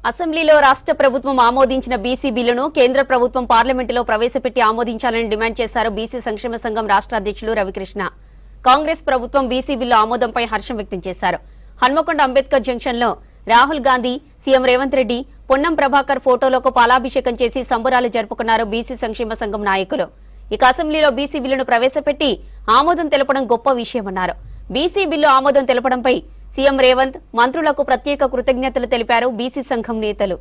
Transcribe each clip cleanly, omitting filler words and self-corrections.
అసెంబ్లీలో రాష్ట్ర ప్రభుత్వం ఆమోదించిన బీసీ బిల్లును కేంద్ర ప్రభుత్వం పార్లమెంటులో ప్రవేశపెట్టి ఆమోదించాలని డిమాండ్ చేశారు బీసీ సంక్షేమ సంఘం రాష్ట్ర అధ్యక్షులు రవికృష్ణ. కాంగ్రెస్ ప్రభుత్వం బీసీ బిల్లు ఆమోదంపై హర్షం వ్యక్తం చేశారు. హన్మకొండ అంబేద్కర్ జంక్షన్లో రాహుల్ గాంధీ, సీఎం రేవంత్ రెడ్డి, పొన్నం ప్రభాకర్ ఫోటోలకు పాలాభిషేకం చేసి సంబరాలు జరుపుకున్నారు బీసీ సంక్షేమ సంఘం నాయకులు. ఇక అసెంబ్లీలో బీసీ బిల్లును ప్రవేశపెట్టి ఆమోదం తెలపడం గొప్ప విషయమన్నారు. బీసీ బిల్లు ఆమోదం తెలపడంపై సీఎం రేవంత్, మంత్రులకు ప్రత్యేక కృతజ్ఞతలు తెలిపారు బీసీ సంఘం నేతలు.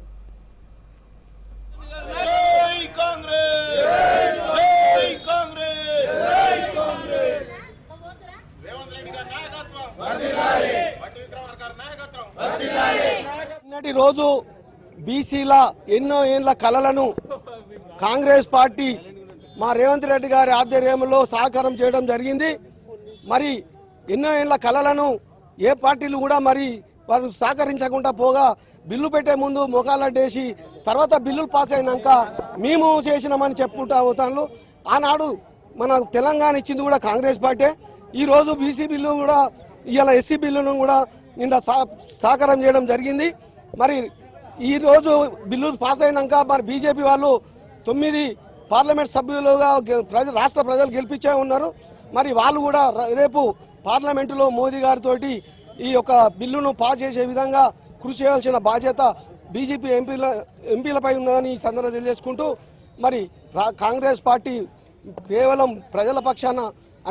రోజు బీసీల ఎన్నో ఏళ్ల కలలను కాంగ్రెస్ పార్టీ మా రేవంత్ రెడ్డి గారి ఆధ్వర్యంలో సాకారం చేయడం జరిగింది. మరి ఎన్నో ఏళ్ల కలలను ఏ పార్టీలు కూడా మరి వారు సహకరించకుండా పోగా బిల్లు పెట్టే ముందు మోకాళ్ళడ్డేసి తర్వాత బిల్లులు పాస్ అయినాక మేము చేసినామని చెప్పుకుంటా పోతాను. ఆనాడు మన తెలంగాణ ఇచ్చింది కూడా కాంగ్రెస్ పార్టీ. ఈరోజు బీసీ బిల్లు కూడా ఇవాళ ఎస్సీ బిల్లును కూడా నిన్న సహకారం చేయడం జరిగింది. మరి ఈరోజు బిల్లు పాస్ అయినాక మరి బీజేపీ వాళ్ళు 9 పార్లమెంట్ సభ్యులుగా రాష్ట్ర ప్రజలు గెలిపించే ఉన్నారు. మరి వాళ్ళు కూడా రేపు పార్లమెంటులో మోదీ గారితో ఈ యొక్క బిల్లును పాస్ చేసే విధంగా కృషి చేయాల్సిన బాధ్యత బీజేపీ ఎంపీలపై ఉందని ఈ సందర్భంగా తెలియజేసుకుంటూ మరి కాంగ్రెస్ పార్టీ కేవలం ప్రజల పక్షాన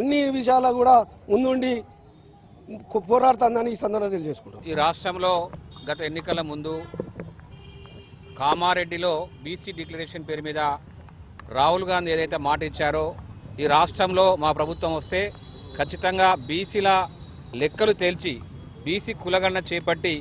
అన్ని విషయాలు కూడా ముందుండి పోరాడుతుందని ఈ సందర్భంగా తెలియజేసుకుంటాం. ఈ రాష్ట్రంలో గత ఎన్నికల ముందు కామారెడ్డిలో బీసీ డిక్లరేషన్ పేరు మీద రాహుల్ గాంధీ ఏదైతే మాట ఇచ్చారో ఈ రాష్ట్రంలో మా ప్రభుత్వం వస్తే ఖచ్చితంగా బీసీల లెక్కలు తేల్చి బీసీ కులగణన చేపట్టి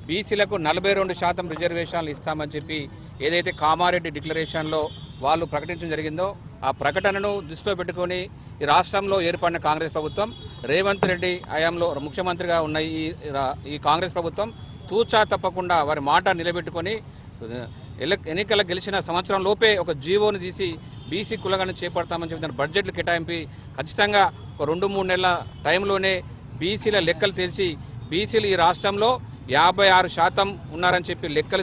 బీసీలకు 42% రిజర్వేషన్లు ఇస్తామని చెప్పి ఏదైతే కామారెడ్డి డిక్లరేషన్లో వాళ్ళు ప్రకటించడం జరిగిందో ఆ ప్రకటనను దృష్టిలో పెట్టుకొని ఈ రాష్ట్రంలో ఏర్పడిన కాంగ్రెస్ ప్రభుత్వం రేవంత్ రెడ్డి హయాంలో ముఖ్యమంత్రిగా ఉన్న ఈ కాంగ్రెస్ ప్రభుత్వం తూచా తప్పకుండా వారి మాట నిలబెట్టుకొని ఎన్నికల గెలిచిన సంవత్సరం లోపే ఒక జీవోను తీసి బీసీ కులగణన చేపడతామని చెప్పి దాని బడ్జెట్లు కేటాయింపి ఖచ్చితంగా ఒక 2-3 నెలల టైంలోనే బీసీల లెక్కలు తెలిసి బీసీలు ఈ రాష్ట్రంలో 56% ఉన్నారని చెప్పి లెక్కలు